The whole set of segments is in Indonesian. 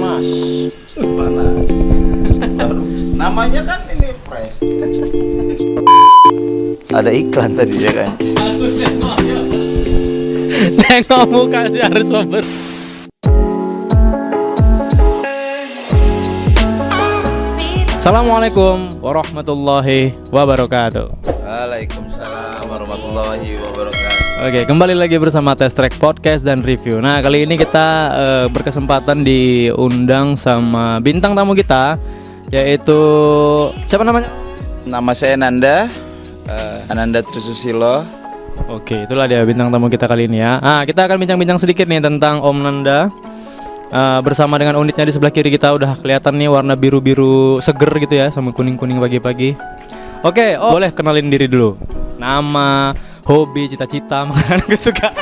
Mas. Panas. Namanya kan ini fresh. Ada iklan tadi ya kan? Nengok muka sih harus member. Assalamualaikum warahmatullahi wabarakatuh. Waalaikumsalam warahmatullahi wabarakatuh. Oke, kembali lagi bersama Test Track Podcast dan Review. Nah, kali ini kita berkesempatan diundang sama bintang tamu kita, yaitu siapa namanya? Nama saya Nanda, Ananda Trisusilo. Oke, itulah dia bintang tamu kita kali ini ya. Nah, kita akan bincang-bincang sedikit nih tentang Om Nanda. Bersama dengan unitnya di sebelah kiri kita udah kelihatan nih warna biru-biru seger gitu ya, sama kuning-kuning pagi-pagi. Oke, boleh kenalin diri dulu. Nama, hobi, cita-cita, makanan kesukaan.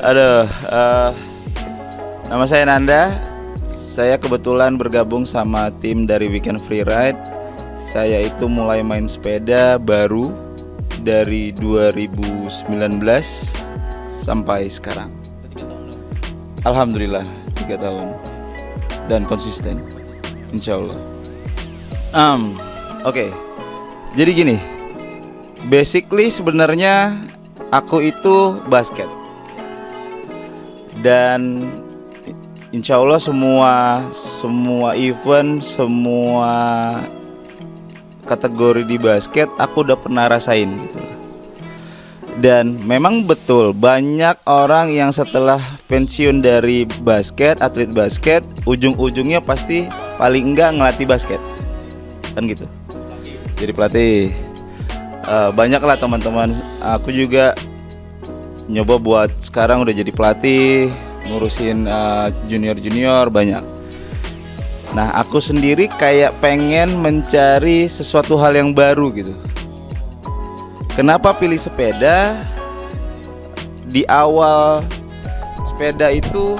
Aduh, nama saya Nanda. Saya kebetulan bergabung sama tim dari Weekend Free Ride. Saya itu mulai main sepeda baru dari 2019 sampai sekarang. Alhamdulillah 3 tahun dan konsisten, insya Allah. Oke. Jadi gini, basically sebenarnya aku itu basket dan insya Allah semua event, semua kategori di basket aku udah pernah rasain gitu. Dan memang betul banyak orang yang setelah pensiun dari basket, atlet basket, ujung-ujungnya pasti paling enggak ngelatih basket, kan gitu. Jadi pelatih. Banyaklah teman-teman. Aku juga nyoba buat sekarang udah jadi pelatih, ngurusin junior banyak. Nah, aku sendiri kayak pengen mencari sesuatu hal yang baru gitu. Kenapa pilih sepeda? Di awal sepeda itu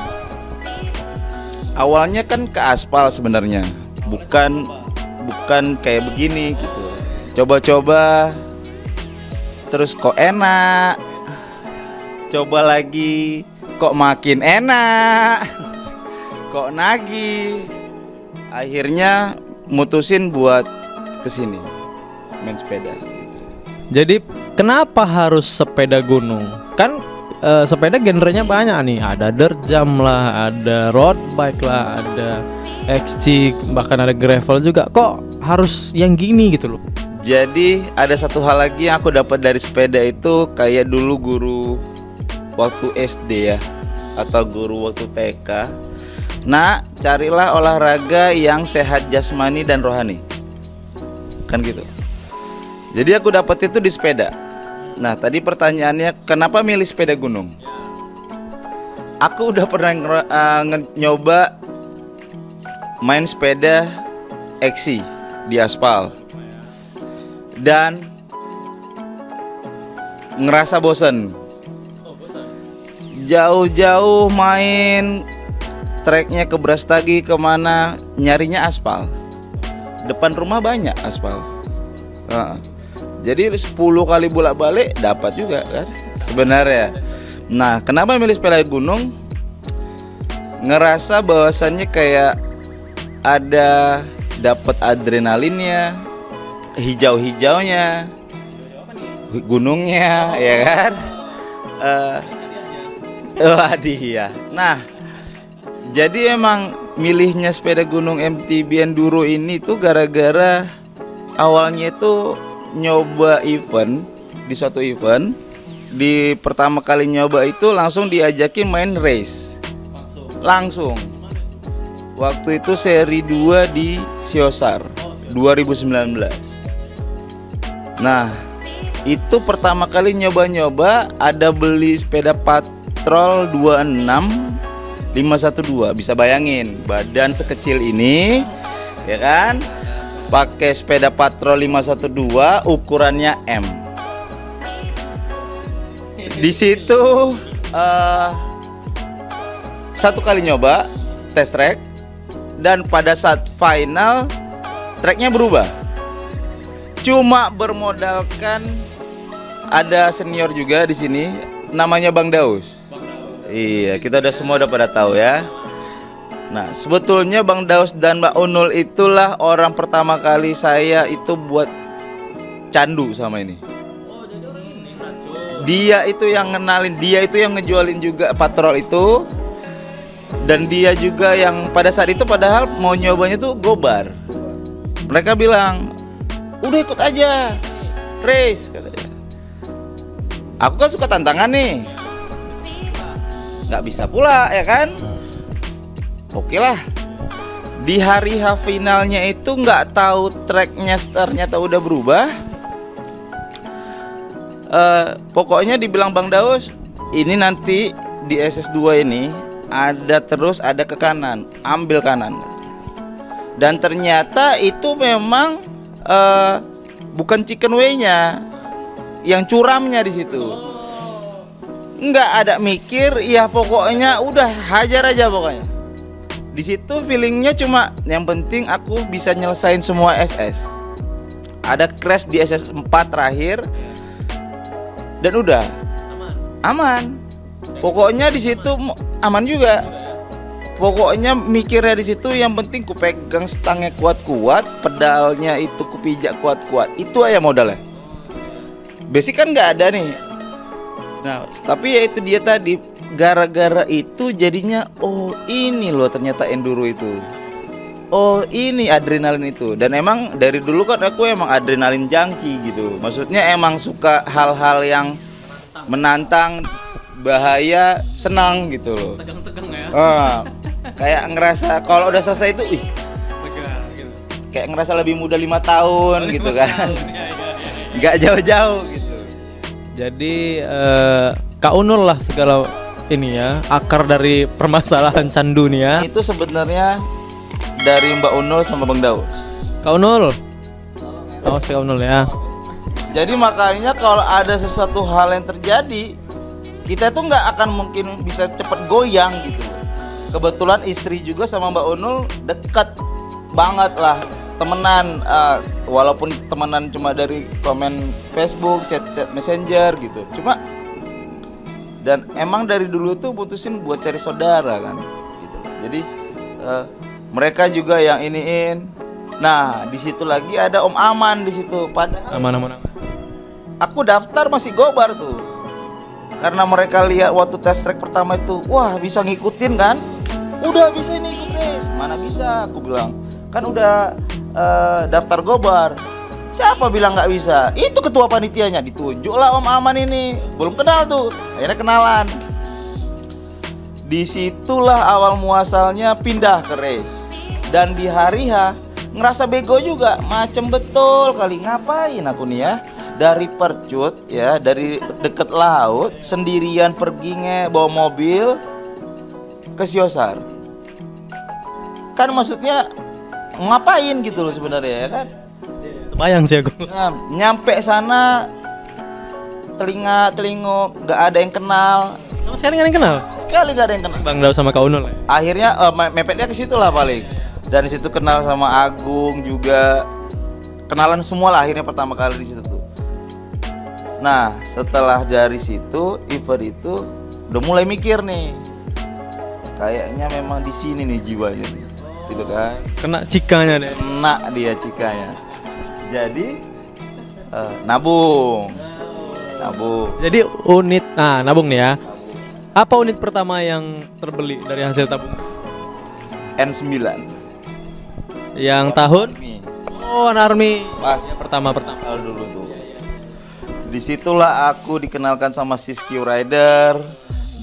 awalnya kan ke aspal sebenarnya, bukan kayak begini gitu. Coba-coba, terus kok enak, coba lagi, kok makin enak, kok nagih. Akhirnya mutusin buat kesini main sepeda. Jadi kenapa harus sepeda gunung? Kan sepeda genrenya banyak nih. Ada dirt jump lah, ada road bike lah, ada XC, bahkan ada gravel juga. Kok harus yang gini gitu loh? Jadi ada satu hal lagi yang aku dapat dari sepeda itu, kayak dulu guru waktu SD ya, atau guru waktu TK. Nah, carilah olahraga yang sehat jasmani dan rohani, kan gitu. Jadi aku dapat itu di sepeda. Nah, tadi pertanyaannya kenapa milih sepeda gunung? Aku udah pernah nyoba main sepeda XC di aspal dan ngerasa bosen. Jauh-jauh main treknya ke Brastagi kemana, nyarinya aspal. Depan rumah banyak aspal. Jadi 10 kali bolak-balik dapat juga kan sebenarnya. Nah, kenapa milih sepeda gunung? Ngerasa bahwasannya kayak ada dapat adrenalinnya, hijau-hijaunya, gunungnya, ya kan? Iya. Nah, jadi emang milihnya sepeda gunung MTB Enduro ini tuh gara-gara awalnya itu nyoba event di suatu event. Di pertama kali nyoba itu langsung diajakin main race. Langsung. Waktu itu seri 2 di Siosar 2019. Nah, itu pertama kali nyoba-nyoba, ada beli sepeda patrol 26 512. Bisa bayangin, badan sekecil ini, ya kan? Pakai sepeda patrol 512, ukurannya M. Di situ satu kali nyoba test track, dan pada saat final tracknya berubah. Cuma bermodalkan ada senior juga di sini, namanya Bang Daus. Iya, kita udah semua udah pada tahu ya. Nah, sebetulnya Bang Daus dan Mbak Unul itulah orang pertama kali saya itu buat candu sama ini. Dia itu yang ngenalin, dia itu yang ngejualin juga patrol itu. Dan dia juga yang pada saat itu padahal mau nyobanya tuh gobar. Mereka bilang, udah ikut aja, race katanya. Aku kan suka tantangan nih, nggak bisa pula ya kan. Oke lah. Di hari H finalnya itu nggak tahu tracknya ternyata udah berubah. Pokoknya dibilang Bang Daus, ini nanti di SS2 ini ada terus ada ke kanan, ambil kanan. Dan ternyata itu memang bukan chicken way-nya, yang curamnya di situ. Nggak ada mikir, ya pokoknya udah hajar aja pokoknya. Di situ feelingnya cuma yang penting aku bisa nyelesain semua SS. Ada crash di SS 4 terakhir dan udah aman. Pokoknya di situ aman juga. Pokoknya mikirnya di situ yang penting ku pegang stangnya kuat-kuat, pedalnya itu ku pijak kuat-kuat. Itu aja modalnya. Basic kan nggak ada nih. Nah, tapi ya itu dia tadi, gara-gara itu jadinya oh ini loh ternyata enduro itu. Oh ini adrenalin itu. Dan emang dari dulu kan aku emang adrenalin junkie gitu. Maksudnya emang suka hal-hal yang menantang, bahaya, senang gitu loh. Tegang-tegang ya. Kayak ngerasa kalau udah selesai itu Gitu. kayak ngerasa lebih muda 5 tahun gitu kan. Ya. Nggak jauh-jauh gitu. Jadi Kak Unul lah segala ini ya, akar dari permasalahan candu nih ya. Itu sebenarnya dari Mbak Unul sama Bang Daus. Kak Unul. Oh, si Kak Unul ya. Jadi makanya kalau ada sesuatu hal yang terjadi, kita tuh nggak akan mungkin bisa cepet goyang gitu. Kebetulan istri juga sama Mbak Unul dekat banget lah, temenan, walaupun temenan cuma dari komen Facebook, chat messenger gitu. Cuma dan emang dari dulu tuh putusin buat cari saudara kan gitu. Jadi mereka juga yang iniin. Nah, di situ lagi ada Om Aman di situ. Padahal Aman. aku daftar masih gobar tuh. Karena mereka lihat waktu test track pertama itu, wah bisa ngikutin kan? Udah bisa ini ikut race. Mana bisa? Aku bilang, kan udah daftar gobar. Siapa bilang nggak bisa? Itu ketua panitianya, ditunjuklah Om Aman ini. Belum kenal tuh, akhirnya kenalan. Disitulah awal muasalnya pindah ke race. Dan di hari H ngerasa bego juga, macem betul kali, ngapain aku nih ya? Dari Percut ya, dari deket laut sendirian perginya bawa mobil ke Siosar. Kan maksudnya ngapain gitu loh sebenarnya ya kan? Bayang sih aku. Nah, nyampe sana telingo nggak ada yang kenal. Sama sekali nggak ada yang kenal. Sekali nggak ada yang kenal. Bang Daus sama Kak Unul. Akhirnya mepetnya ke situ lah paling. Dan di situ kenal sama Agung juga. Kenalan semua lah akhirnya pertama kali di situ tuh. Nah, setelah dari situ, event itu udah mulai mikir nih. Kayaknya memang di sini nih jiwanya nih. Gitu kan. Kena cikanya deh. Kena dia cikanya. Jadi nabung. Jadi unit, nabung nih ya. Apa unit pertama yang terbeli dari hasil tabung? N9. Yang tahun? Army. Oh, Army. Pas Ya, pertama. Tahun dulu tuh. Disitulah aku dikenalkan sama Siskiyou Rider.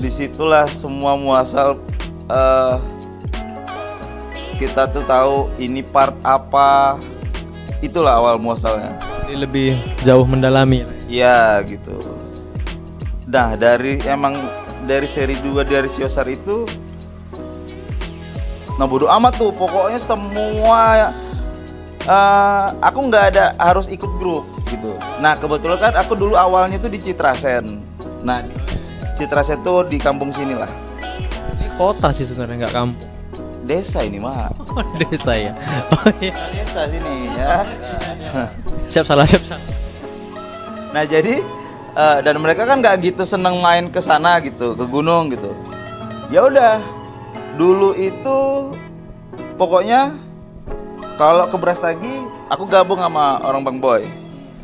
Disitulah semua muasal kita tuh tahu ini part apa. Itulah awal muasalnya. Jadi lebih jauh mendalami. Iya gitu. Nah dari seri 2 dari Siosar itu, nah bodo amat tuh pokoknya semua aku nggak ada harus ikut grup gitu. Nah kebetulan kan aku dulu awalnya tuh di Citrasen. Nah Citrasen tuh di kampung sini lah. Ini kota sih sebenarnya, nggak kampung. Desa ini mah. Oh, desa ya. Oh iya. Desa sini ya. Siap salah. Nah jadi dan mereka kan nggak gitu seneng main ke sana gitu, ke gunung gitu. Ya udah, Dulu itu pokoknya kalau ke Brastagi aku gabung sama orang Bang Boy,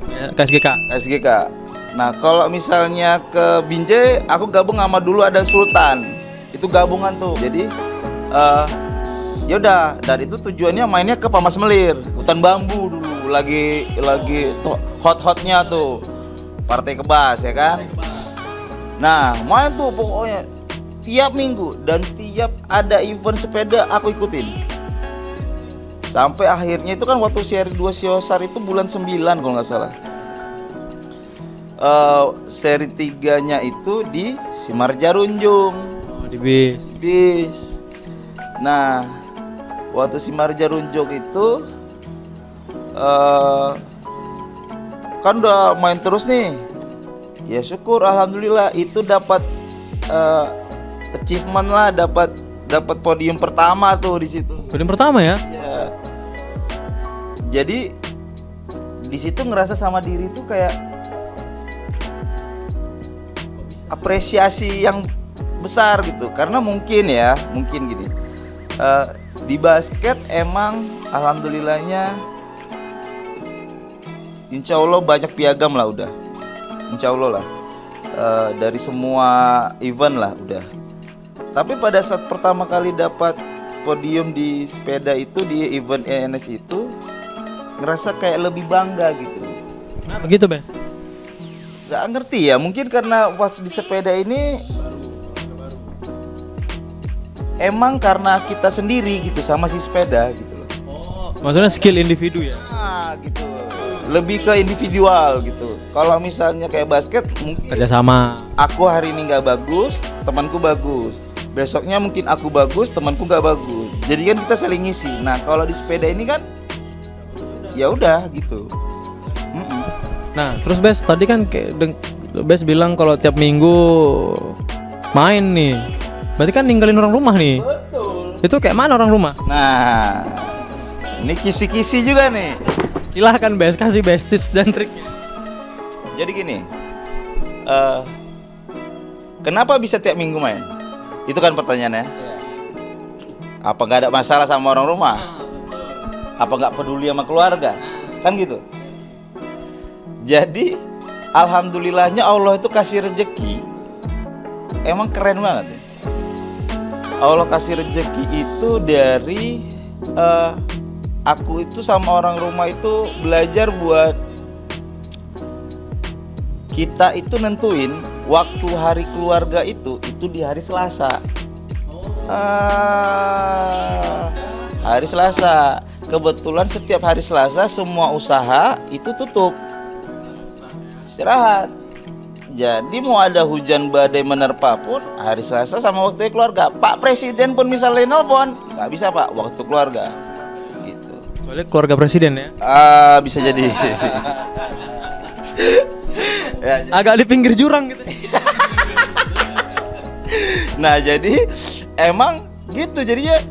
Ya, KSGK. SGK. Nah kalau misalnya ke Binjai aku gabung sama dulu ada Sultan. Itu gabungan tuh. Jadi ya udah, dan itu tujuannya mainnya ke Pamas Melir, hutan bambu dulu lagi hot-hotnya tuh partai kebas ya kan. Nah main tuh pokoknya tiap minggu dan tiap ada event sepeda aku ikutin. Sampai akhirnya itu kan waktu seri 2 Siosar itu bulan 9 kalau nggak salah. Seri 3-nya itu di Simarja-Runjung. Oh, di bis. Nah, waktu Simarja-Runjung itu kan udah main terus nih. Ya syukur alhamdulillah itu dapat achievement lah, dapat podium pertama tuh di situ. Podium pertama ya? Ya. Jadi di situ ngerasa sama diri tuh kayak apresiasi yang besar gitu, karena mungkin gini, di basket emang alhamdulillahnya insya Allah banyak piagam lah udah, insya Allah lah, dari semua event lah udah. Tapi pada saat pertama kali dapat podium di sepeda itu di event ENS itu ngerasa kayak lebih bangga gitu. Nah, begitu, Bes. Gak ngerti ya, mungkin karena pas di sepeda ini emang karena kita sendiri gitu sama si sepeda gitu loh. Oh, maksudnya skill individu ya? Nah gitu, lebih ke individual gitu. Kalau misalnya kayak basket mungkin Kerjasama. aku hari ini nggak bagus, temanku bagus. Besoknya mungkin aku bagus, temanku nggak bagus. Jadi kan kita saling ngisi. Nah kalau di sepeda ini kan ya udah gitu. Nah, terus Bes tadi kan Bes bilang kalau tiap minggu main nih. Berarti kan ninggalin orang rumah nih. Betul. Itu kayak mana orang rumah? Nah, ini kisi-kisi juga nih. Silahkan Bes, kasih Bes tips dan triknya. Jadi gini, kenapa bisa tiap minggu main? Itu kan pertanyaannya. Apa nggak ada masalah sama orang rumah? Apa nggak peduli sama keluarga? Kan gitu. Jadi alhamdulillahnya Allah itu kasih rezeki. Emang keren banget ya. Allah kasih rezeki itu dari aku itu sama orang rumah itu belajar buat kita itu nentuin waktu hari keluarga itu di hari Selasa. Hari Selasa. Kebetulan setiap hari Selasa semua usaha itu tutup. Istirahat. Jadi mau ada hujan badai menerpa pun hari Selasa sama waktu keluarga. Pak Presiden pun misalnya nelfon, nggak bisa Pak, waktu keluarga. Gitu. Soalnya keluarga presiden ya. Bisa jadi. Ya, Agak di pinggir jurang gitu. nah jadi emang gitu jadinya,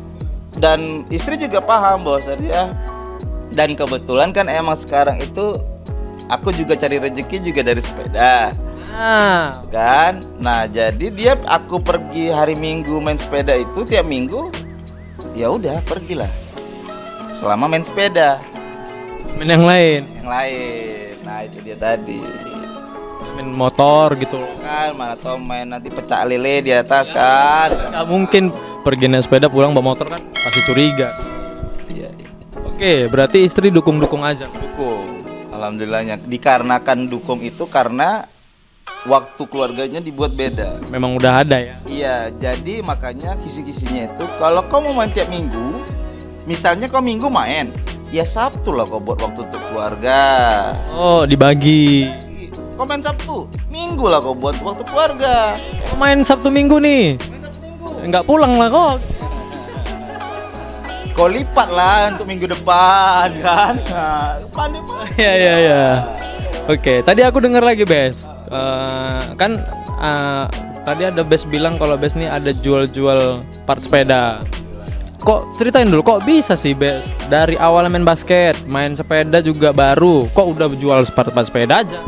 dan istri juga paham bahwasanya, dan kebetulan kan emang sekarang itu aku juga cari rezeki juga dari sepeda. Nah, Kan? Nah, jadi aku pergi hari Minggu main sepeda itu tiap minggu. Ya udah, pergilah. Selama main sepeda. main yang lain, Yang lain. Nah, itu dia tadi. main motor gitu loh. Kan mana tau main nanti pecah lele di atas kan. Gak mungkin pergi naik sepeda pulang bawa motor kan pasti curiga. Iya. Oke, berarti istri dukung-dukung aja. Dukung. Alhamdulillahnya. Dikarenakan dukung itu karena waktu keluarganya dibuat beda. Memang udah ada ya. Iya, jadi makanya kisi-kisinya itu kalau kau mau main tiap minggu, misalnya kau minggu main, ya Sabtu lah kau buat waktu untuk keluarga. Oh, dibagi. Kau main Sabtu, Minggu lah kau buat waktu keluarga. Main Sabtu Minggu nih. Main Sabtu Minggu. Nggak pulang lah kok. Kau lipat lah untuk minggu depan kan. Nah, pandai. Iya iya iya. Oke, tadi aku dengar lagi Bes. Tadi ada Bes bilang kalau Bes nih ada jual-jual part sepeda. Kok ceritain dulu, kok bisa sih Bes dari awal main basket, main sepeda juga baru, kok udah jual part sepeda aja?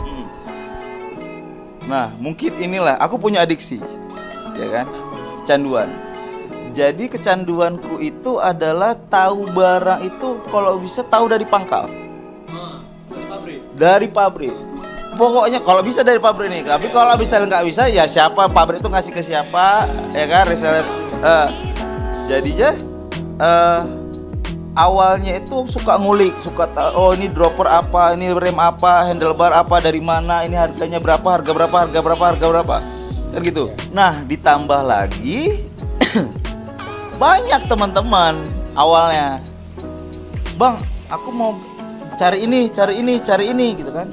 Nah, mungkin inilah aku punya adiksi, ya kan, kecanduan. Jadi kecanduanku itu adalah tahu barang itu kalau bisa tahu dari pangkal. Dari pabrik. Pokoknya kalau bisa dari pabrik nih. Tapi kalau misalnya nggak bisa ya siapa pabrik itu ngasih ke siapa, ya kan reseller. Jadinya awalnya itu suka ngulik, suka tahu oh ini dropper apa, ini rem apa, handlebar apa, dari mana, ini harganya berapa, harga berapa, harga berapa, harga berapa. Kan gitu. Nah, ditambah lagi banyak teman-teman awalnya. Bang, aku mau cari ini gitu kan.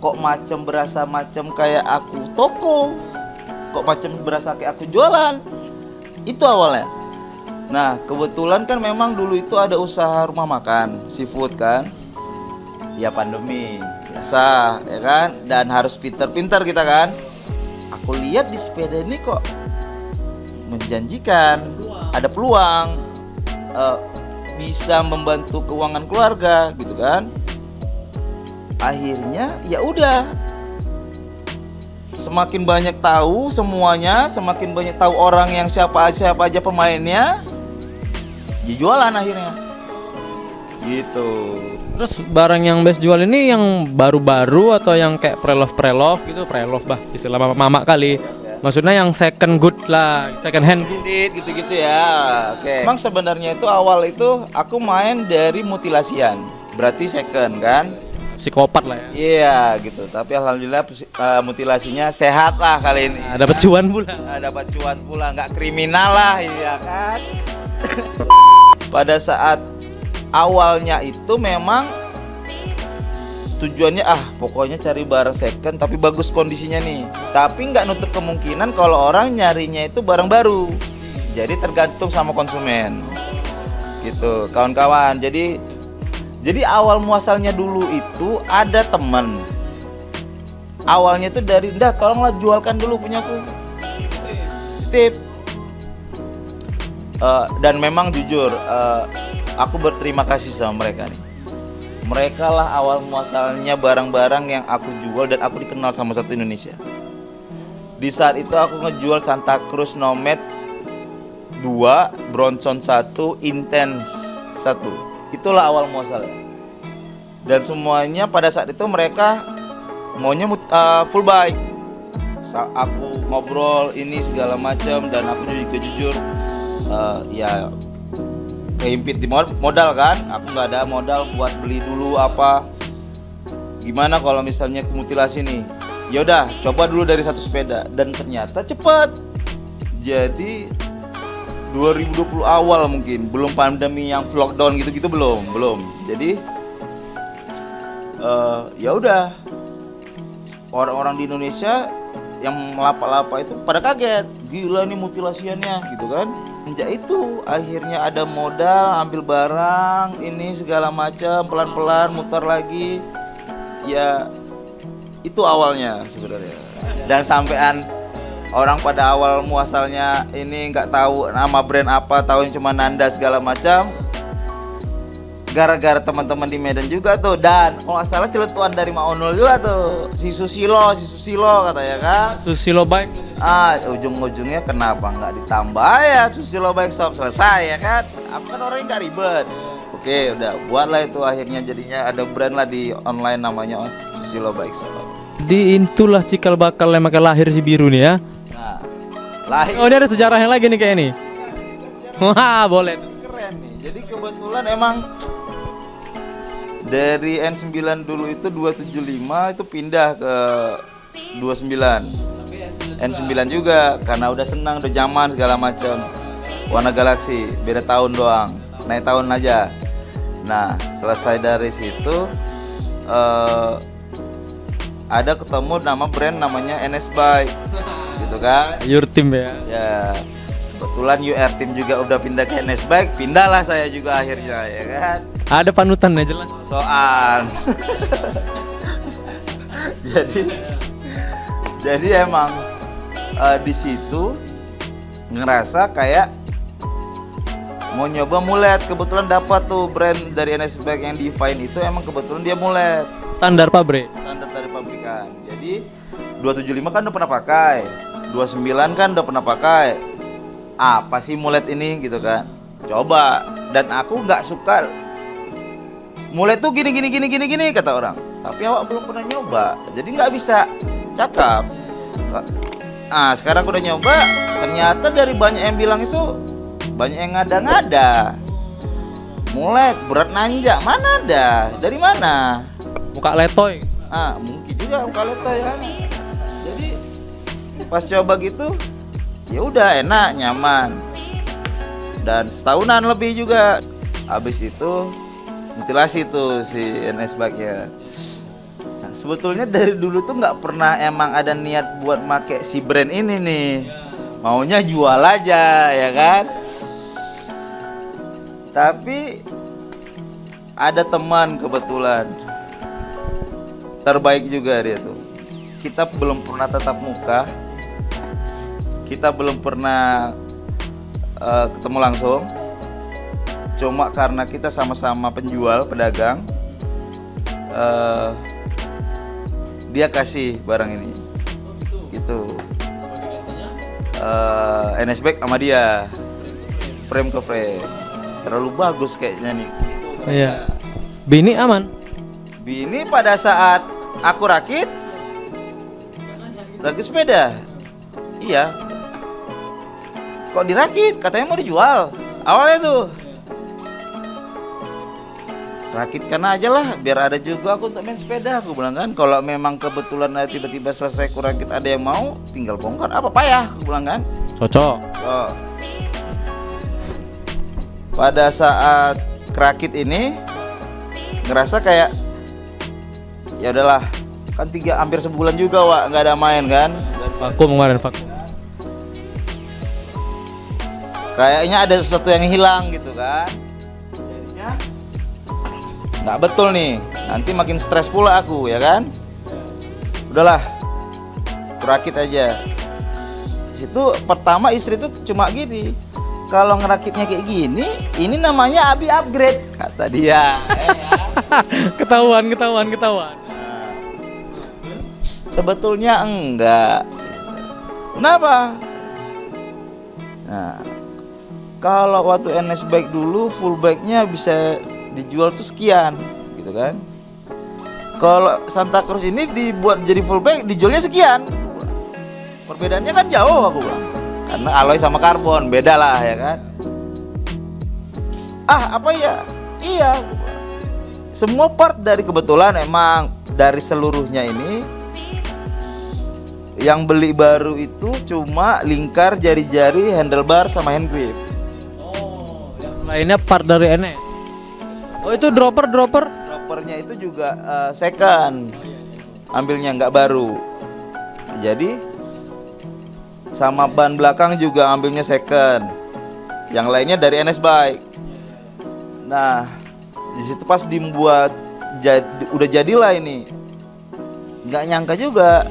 Kok berasa macam kayak aku toko. Kok macam berasa kayak aku jualan. Itu awalnya. Nah, kebetulan kan memang dulu itu ada usaha rumah makan, seafood kan. Ya pandemi, biasa, ya kan? Dan harus pintar-pintar kita kan. Aku lihat di sepeda ini kok menjanjikan, ada peluang, bisa membantu keuangan keluarga, gitu kan. Akhirnya ya udah. Semakin banyak tahu semuanya, semakin banyak tahu orang yang siapa aja pemainnya, ya jualan akhirnya. Gitu. Terus barang yang Bes jual ini yang baru-baru atau yang kayak pre-love gitu, pre-love bah istilah mama kali. Maksudnya yang second good lah, second hand good gitu-gitu ya. Oke. Emang sebenarnya itu awal itu aku main dari mutilasian. Berarti second kan? Psikopat lah ya. Iya gitu. Tapi alhamdulillah mutilasinya sehat lah kali ini. Dapat cuan pula. Dapat cuan pula, nggak kriminal lah, iya kan? Pada saat awalnya itu memang tujuannya pokoknya cari barang second tapi bagus kondisinya nih. Tapi nggak nutup kemungkinan kalau orang nyarinya itu barang baru. Jadi tergantung sama konsumen. Gitu, kawan-kawan. Jadi awal muasalnya dulu itu ada teman. Awalnya itu dari tolonglah jualkan dulu punyaku. Tip. Dan memang jujur aku berterima kasih sama mereka nih. Mereka lah awal muasalnya barang-barang yang aku jual dan aku dikenal sama satu Indonesia. Di saat itu aku ngejual Santa Cruz Nomad 2, Bronson 1, Intense 1. Itulah awal muasalnya. Dan semuanya pada saat itu mereka maunya full bike. Aku ngobrol ini segala macam dan aku juga jujur ya kehimpit di modal kan. Aku nggak ada modal buat beli dulu apa. Gimana kalau misalnya mutilasi nih? Yaudah, coba dulu dari satu sepeda dan ternyata cepat. Jadi 2020 awal mungkin, belum pandemi yang lockdown gitu-gitu belum. Jadi ya udah, orang-orang di Indonesia yang melapa-lapa itu pada kaget, gila nih mutilasiannya gitu kan. Sejak itu akhirnya ada modal, ambil barang ini segala macam, pelan-pelan mutar lagi. Ya itu awalnya sebenarnya. Dan sampean orang pada awal muasalnya ini nggak tahu nama brand apa, tahunya cuma Nanda segala macam. Gara-gara teman-teman di Medan juga tuh, dan kalau nggak salah celutuan dari Maunul juga tuh, si Susilo katanya kan. Susilo Bike. Ujung-ujungnya kenapa nggak ditambah ya Susilo Bike Shop, selesai ya kan. Aku kan orangnya nggak ribet. Oke, udah buatlah itu, akhirnya jadinya ada brand lah di online namanya Susilo Bike Shop. Di itulah cikal bakal yang makan lahir si biru nih ya. Nah, lahir. Oh, ini ada sejarahnya lagi nih kayak ini. Wah, boleh. Keren nih. Jadi kebetulan emang dari N9 dulu itu 275 itu pindah ke 29. N9 juga karena udah senang, udah zaman segala macam. Warna galaksi, beda tahun doang. Naik tahun aja. Nah, selesai dari situ ada ketemu nama brand namanya NS Bike. Gitu kan? Your team ya. Ya. Kebetulan UR Team juga udah pindah ke NS Bike, pindahlah saya juga akhirnya ya kan. Ada panutannya jelas. Soal. jadi emang di situ ngerasa kayak mau nyoba mulet. Kebetulan dapat tuh brand dari NS Bike yang Divine itu, emang kebetulan dia mulet. Standar pabrik. Standar dari pabrikan. Jadi 275 kan udah pernah pakai, 29 kan udah pernah pakai. apa sih mulet ini gitu kan. Coba, dan aku nggak suka mulet tuh gini kata orang. Tapi awak belum pernah nyoba, jadi nggak bisa cakap. Sekarang aku udah nyoba, ternyata dari banyak yang bilang itu banyak yang ngada-ngada. Mulet berat nanjak, mana ada? Dari mana? Muka letoy. Mungkin juga muka letoy kan. Jadi pas coba gitu, ya udah enak, nyaman. Dan setahunan lebih juga. Habis itu mutilasi tuh si NS Bike-nya. Nah, sebetulnya dari dulu tuh nggak pernah emang ada niat buat make si brand ini nih. Maunya jual aja ya kan. Tapi ada teman kebetulan terbaik juga dia tuh. Kita belum pernah tatap muka. Kita belum pernah ketemu langsung. Cuma karena kita sama-sama penjual, pedagang, dia kasih barang ini gitu. NS Bike sama dia frame ke frame, terlalu bagus kayaknya nih. Iya. Bini aman. Bini pada saat aku rakit sepeda, iya. Kok dirakit? Katanya mau dijual. Awalnya tuh rakitkan aja lah, biar ada juga aku untuk main sepeda. Aku bilang kan, kalau memang kebetulan tiba-tiba selesai kurakit ada yang mau, tinggal bongkar. Apa payah? Aku bilang kan. Cocok. Pada saat kerakit ini ngerasa kayak ya udahlah, kan hampir sebulan juga Wak nggak ada main kan. Vakum kemarin, vakum. Kayaknya ada sesuatu yang hilang gitu kan. Jadinya nggak betul nih. Nanti makin stres pula aku ya kan. Udahlah, kurakit aja. Situ pertama istri tuh cuma gini, kalau ngerakitnya kayak gini, ini namanya Abi upgrade kata dia. Ketahuan. Sebetulnya enggak. Kenapa? Nah, kalau waktu NS Bike dulu full bike-nya bisa dijual tuh sekian, gitu kan? Kalau Santa Cruz ini dibuat jadi full bike dijualnya sekian. Perbedaannya kan jauh aku bilang. Karena alloy sama karbon beda lah ya kan. Apa ya? Iya. Semua part dari kebetulan emang dari seluruhnya ini yang beli baru itu cuma lingkar, jari-jari, handlebar sama hand grip. Lainnya part dari NS. Oh itu dropper. Droppernya itu juga second, ambilnya nggak baru. Jadi sama ban belakang juga ambilnya second. Yang lainnya dari NS Bike. Nah di situ pas dibuat udah jadilah ini. Nggak nyangka juga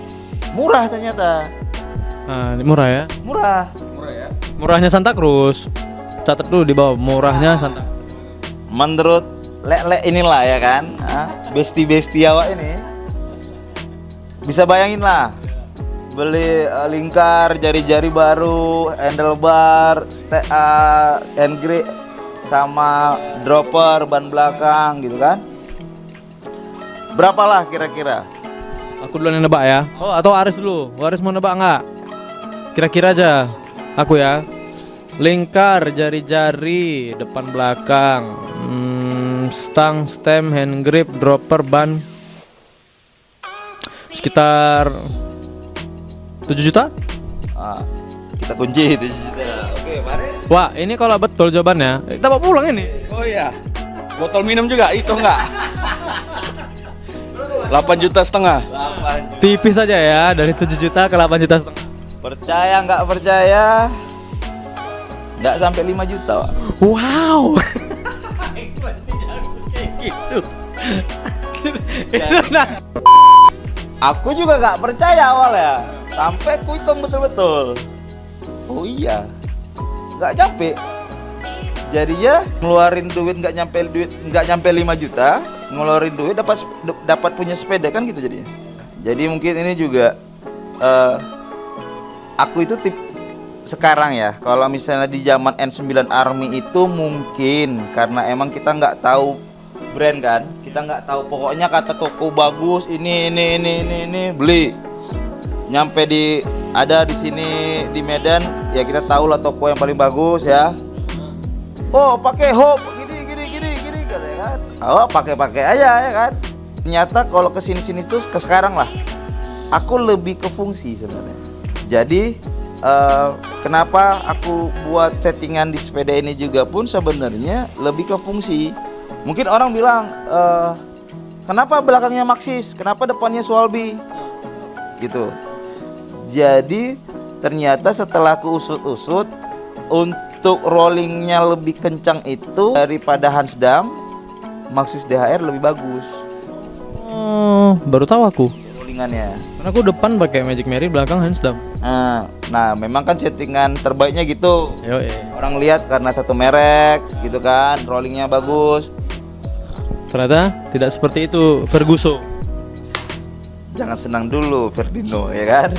murah ternyata. Murah ya? Murah ya. Murahnya Santa Cruz. Catat dulu di bawah, murahnya Santa. Menurut lek inilah ya kan, besti awak ini bisa bayangin lah, beli lingkar, jari-jari baru, handlebar, hand grip, sama dropper, ban belakang gitu kan. Berapalah kira-kira? Aku duluan yang nebak ya. Oh atau Aris dulu. Aris mau nebak nggak? Kira-kira aja. Aku ya. Lingkar, jari-jari, depan belakang, stang, stem, hand grip, dropper, ban, sekitar 7 juta? Kita kunci 7 juta. Oke, mari. Wah, ini kalau betul jawabannya, kita bawa pulang ini. Oh iya. Botol minum juga itu enggak? 8,5 juta. Tipis saja ya, dari 7 juta ke 8 juta setengah. Percaya nggak percaya? Nggak sampai 5 juta, Pak. Wow. Aku juga nggak percaya awalnya, sampai ku hitung betul-betul. Oh iya, nggak nyampe. Jadinya ngeluarin duit nggak nyampe 5 juta, ngeluarin duit dapat punya sepeda kan gitu jadinya. Jadi mungkin ini juga aku itu sekarang ya, kalau misalnya di zaman N9 Army itu mungkin karena emang kita nggak tahu brand kan, kita nggak tahu, pokoknya kata toko bagus ini beli, nyampe ada di sini di Medan ya, kita tahu lah toko yang paling bagus ya. Oh pakai Hope gini katanya kan, oh pakai aja ya kan. Ternyata kalau kesini tuh ke sekarang lah, aku lebih ke fungsi sebenarnya. Jadi kenapa aku buat settingan di sepeda ini juga pun sebenarnya lebih ke fungsi. Mungkin orang bilang, kenapa belakangnya Maxxis, kenapa depannya Swalby, gitu. Jadi ternyata setelah aku usut-usut, untuk rollingnya lebih kencang itu daripada Hansdam, Maxxis DHR lebih bagus Oh, baru tahu aku. rollingannya. Karena aku depan pakai Magic Mary, belakang Hansdam. Nah, memang kan settingan terbaiknya gitu. Yo, Orang lihat karena satu merek gitu kan, rollingnya bagus. ternyata tidak seperti itu Ferguson. Jangan senang dulu Ferdino ya kan.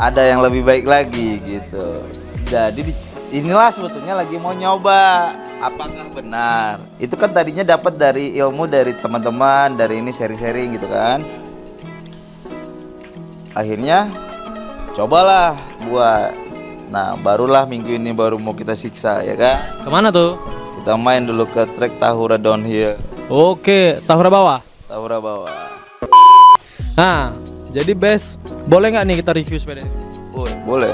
Ada yang lebih baik lagi gitu. Jadi inilah sebetulnya lagi mau nyoba apakah benar. Itu kan tadinya dapat dari ilmu dari teman-teman, dari ini sharing-sharing gitu kan. Akhirnya cobalah buat. Nah, barulah minggu ini baru mau kita siksa ya kan. Kemana tuh? Kita main dulu ke trek Tahura Downhill. Oke, Tahura bawah. Tahura bawah. Nah, jadi Bes, boleh nggak nih kita review sepeda ini? Boleh.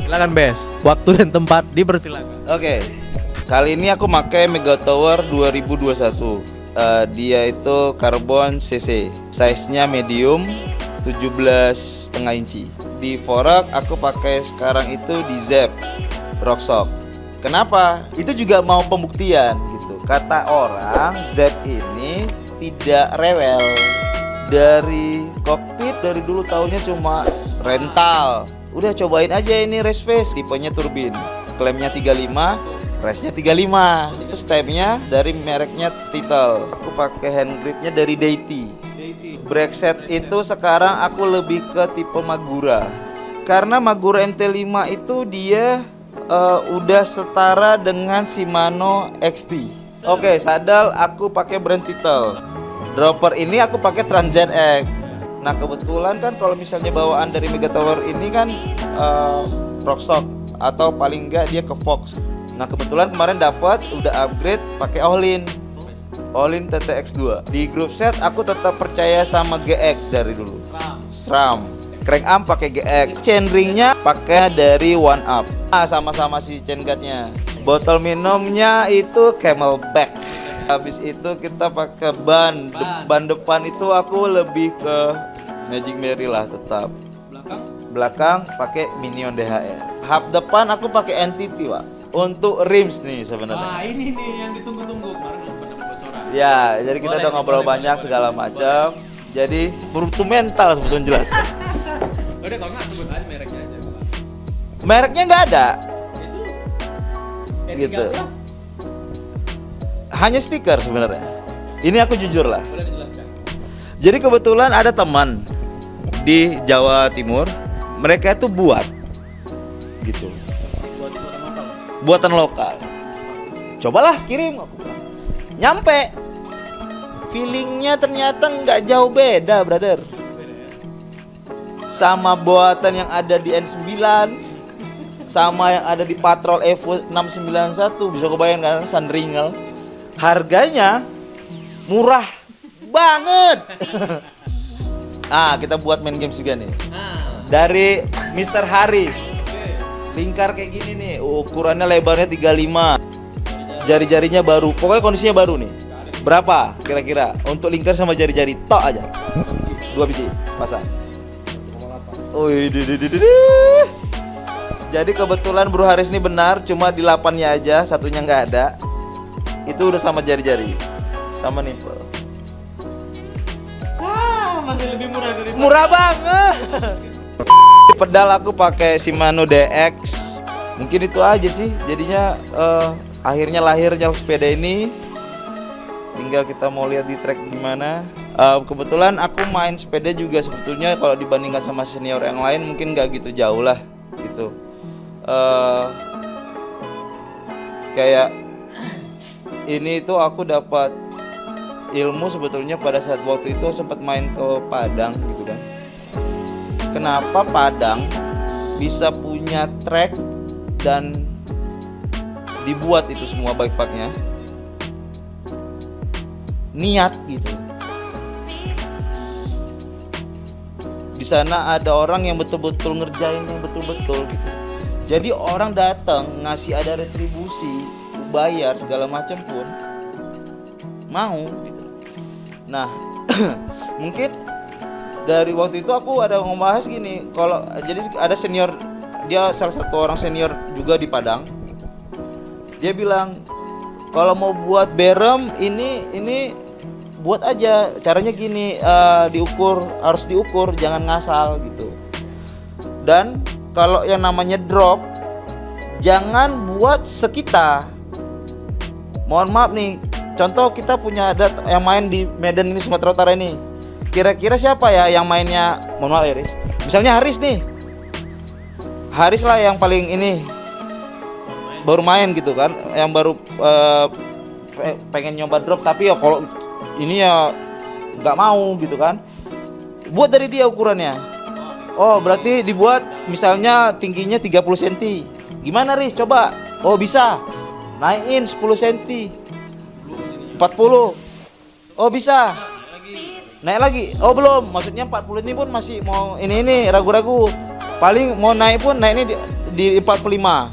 Silakan Bes, waktu dan tempat dipersilakan. Oke. Kali ini aku pakai Mega Tower 2021. Dia itu karbon CC. Size-nya medium 17,5 inci. Di Forak aku pakai sekarang itu di Zep Rockshock. Kenapa? Itu juga mau pembuktian gitu. Kata orang Zep ini tidak rewel. Dari kokpit dari dulu taunya cuma rental. Udah cobain aja ini race face, tipenya turbin. Klemnya 35, race-nya 35. Stemnya dari mereknya Tittle. Aku pakai hand gripnya dari Deity. Brake set itu sekarang aku lebih ke tipe Magura. Karena Magura MT5 itu dia udah setara dengan Shimano XT. Oke, sadel aku pakai brand Tittle. Dropper ini aku pakai Trans ZX. Nah, kebetulan kan kalau misalnya bawaan dari Mega Tower ini kan Rockshock atau paling enggak dia ke Fox. Nah, kebetulan kemarin dapat udah upgrade pakai Olin TTX2. Di grup set aku tetap percaya sama GX dari dulu. SRAM. Crank arm pakai GX. Chainringnya pakai dari One Up. Sama-sama si chain guardnya. Botol minumnya itu Camelback. Habis itu kita pakai ban depan itu aku lebih ke Magic Mary lah tetap. Belakang pakai Minion DHR. Hub depan aku pakai NTT, Pak. Untuk rims nih sebenarnya. Nah, ini nih yang ditunggu-tunggu. Kemarin belum pada bocoran. Ya, jadi kita udah ngobrol banyak segala macam. Jadi mutu mental sebetulnya jelas. Udah kalau nggak sebut aja mereknya aja. Mereknya nggak ada. Itu Gitu. Hanya stiker sebenarnya. Ini aku jujur lah. Boleh dijelaskan? Jadi kebetulan ada teman di Jawa Timur, mereka itu buat gitu. Buatan lokal. Cobalah kirim aku bilang. Nyampe. Feelingnya ternyata nggak jauh beda, brother. Sama buatan yang ada di N9, sama yang ada di Patrol Evo 691, bisa kebayang kan Sandringal. Harganya murah banget. Kita buat main games juga nih. Dari Mr. Haris. Lingkar kayak gini nih, ukurannya lebarnya 35. Jari-jarinya baru, pokoknya kondisinya baru nih. Berapa kira-kira untuk lingkar sama jari-jari tok aja? 2 biji pasang. Jadi kebetulan Bro Haris ini benar, cuma di 8-nya aja, satunya nggak ada. Itu udah sama jari-jari, sama nipple. Masih lebih murah dari Murah banget. Pedal aku pakai Shimano DX. Mungkin itu aja sih. Jadinya akhirnya lahirnya sepeda ini. Tinggal kita mau lihat di track gimana. Kebetulan aku main sepeda juga sebetulnya kalau dibandingkan sama senior yang lain mungkin nggak gitu jauh lah. Gitu. gitu. Kayak ini tuh aku dapat ilmu sebetulnya pada saat waktu itu sempat main ke Padang gitu kan. Kenapa Padang bisa punya track dan dibuat itu semua bikeparknya? Niat gitu. Di sana ada orang yang betul-betul ngerjain yang betul-betul gitu. Jadi orang datang ngasih ada retribusi, bayar segala macam pun mau gitu. Nah, mungkin dari waktu itu aku ada membahas gini, kalau jadi ada senior, dia salah satu orang senior juga di Padang. Dia bilang kalau mau buat berem ini buat aja, caranya gini, harus diukur, jangan ngasal gitu. Dan kalau yang namanya drop, jangan buat sekita. Mohon maaf nih, contoh kita punya ada yang main di Medan ini, Sumatera Utara ini. Kira-kira siapa ya yang mainnya? Mohon maaf ya, Haris. Misalnya Haris nih. Haris lah yang paling ini baru main gitu kan, yang baru pengen nyoba drop, tapi ya kalau ini ya nggak mau gitu kan. Buat dari dia ukurannya. Oh, berarti dibuat misalnya tingginya 30 cm. Gimana, Riz? Coba. Oh, bisa. Naikin 10 cm. 40. Oh, bisa. Naik lagi. Oh, belum. Maksudnya 40 ini pun masih mau ini ragu-ragu. Paling mau naik pun naiknya di 45.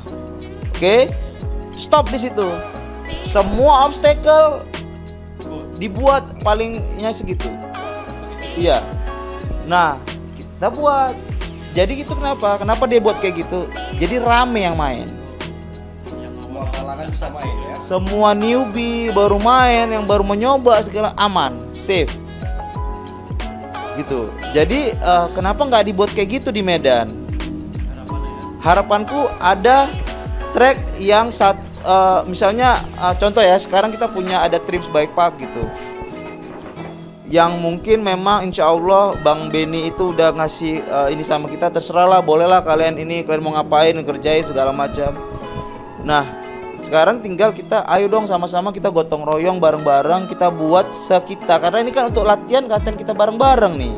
Oke. Stop di situ. Semua obstacle dibuat palingnya segitu. Iya. Nah, kita buat. Jadi gitu kenapa? Kenapa dia buat kayak gitu? Jadi rame yang main. Semua kalangan bisa main ya. Semua newbie baru main, yang baru menyoba segala aman, safe. Gitu. Jadi kenapa nggak dibuat kayak gitu di Medan? Harapanku ada track yang misalnya contoh ya, sekarang kita punya ada Trims Bike Park gitu. Yang mungkin memang insya Allah Bang Benny itu udah ngasih ini sama kita, terserah lah, bolehlah kalian mau ngapain, ngerjain segala macam. Nah, sekarang tinggal kita ayo dong sama-sama kita gotong royong bareng-bareng, kita buat sekita, karena ini kan untuk latihan kita bareng-bareng nih,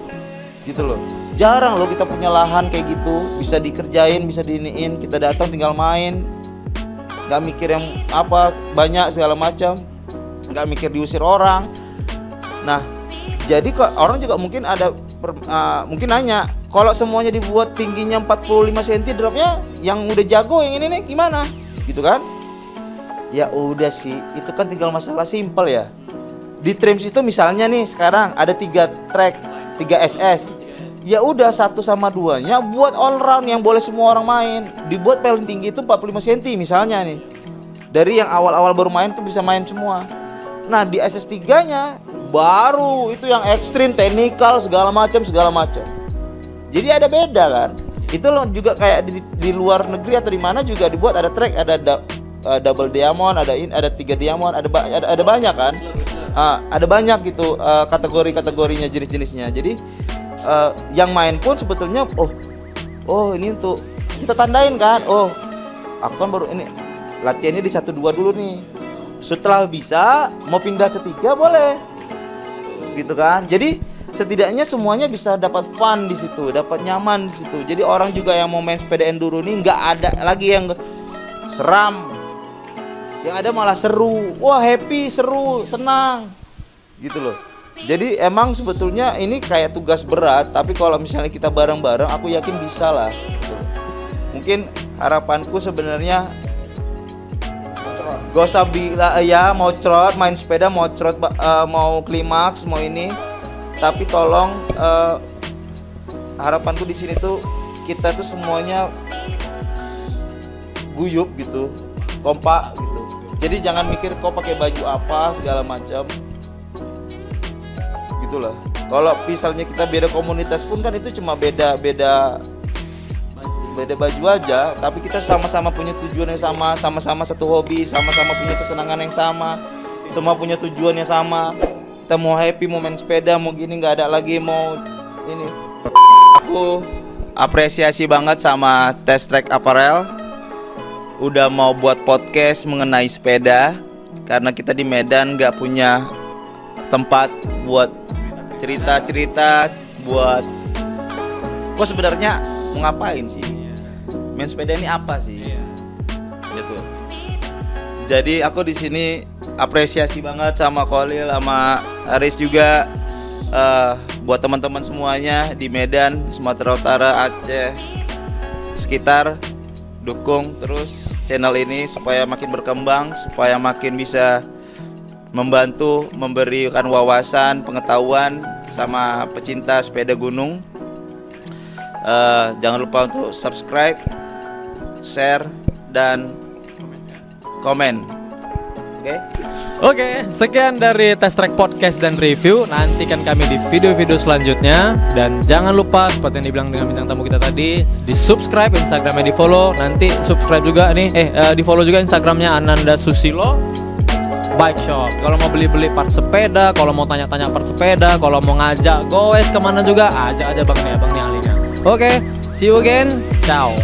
gitu loh. Jarang loh kita punya lahan kayak gitu, bisa dikerjain, bisa diiniin, kita datang tinggal main, nggak mikir yang apa banyak segala macam, nggak mikir diusir orang. Nah, jadi kok orang juga mungkin mungkin nanya, kalau semuanya dibuat tingginya 45 cm dropnya, yang udah jago yang ini nih gimana? Gitu kan? Ya udah sih, itu kan tinggal masalah simpel ya. Di Trims itu misalnya nih sekarang ada 3 track, 3 SS. Ya udah 1 sama 2-nya buat all round yang boleh semua orang main. Dibuat paling tinggi itu 45 cm misalnya nih. Dari yang awal-awal baru main tuh bisa main semua. Nah, di SS3-nya baru itu yang ekstrim, teknikal segala macam. Jadi ada beda kan? Itu loh juga kayak di luar negeri atau di mana juga dibuat ada track, ada double diamond, ada 3 diamond, ada banyak kan? Ada banyak gitu kategori-kategorinya, jenis-jenisnya. Jadi yang main pun sebetulnya oh ini untuk kita tandain kan. Oh, aku kan baru ini latihannya di 1 2 dulu nih. Setelah bisa mau pindah ke 3 boleh. Gitu kan. Jadi setidaknya semuanya bisa dapat fun di situ, dapat nyaman di situ. Jadi orang juga yang mau main sepeda enduro nih nggak ada lagi yang seram. Yang ada malah seru. Wah, happy, seru, senang. Gitu loh. Jadi emang sebetulnya ini kayak tugas berat, tapi kalau misalnya kita bareng-bareng aku yakin bisa lah. Mungkin harapanku sebenarnya gak usah ya mau trot, main sepeda mau trot, mau klimaks, mau ini, tapi tolong harapanku di sini tuh kita tuh semuanya guyup gitu, kompak gitu. Jadi jangan mikir kau pakai baju apa segala macam, gitulah. Kalau misalnya kita beda komunitas pun kan itu cuma beda baju aja, tapi kita sama-sama punya tujuan yang sama-sama satu hobi, sama-sama punya kesenangan yang sama, semua punya tujuan yang sama. Kita mau happy, mau main sepeda, mau gini, nggak ada lagi mau ini. Aku apresiasi banget sama Test Track Apparel udah mau buat podcast mengenai sepeda, karena kita di Medan nggak punya tempat buat cerita-cerita, buat kok sebenarnya mau ngapain sih, main sepeda ini apa sih, gitu. Jadi aku di sini apresiasi banget sama Khalil, sama Aris juga, buat teman-teman semuanya di Medan, Sumatera Utara, Aceh, sekitar, dukung terus channel ini supaya makin berkembang, supaya makin bisa membantu memberikan wawasan, pengetahuan sama pecinta sepeda gunung. Jangan lupa untuk subscribe, share, dan komen. Oke, sekian dari Test Track Podcast dan review. Nantikan kami di video-video selanjutnya. Dan jangan lupa seperti yang dibilang dengan bintang tamu kita tadi, di subscribe, Instagramnya di follow. Nanti subscribe juga nih, di follow juga Instagramnya Ananda Susilo Bike Shop. Kalau mau beli-beli part sepeda, kalau mau tanya-tanya part sepeda, kalau mau ngajak goes kemana juga, ajak aja bang nih ahlinya. Oke, see you again, ciao.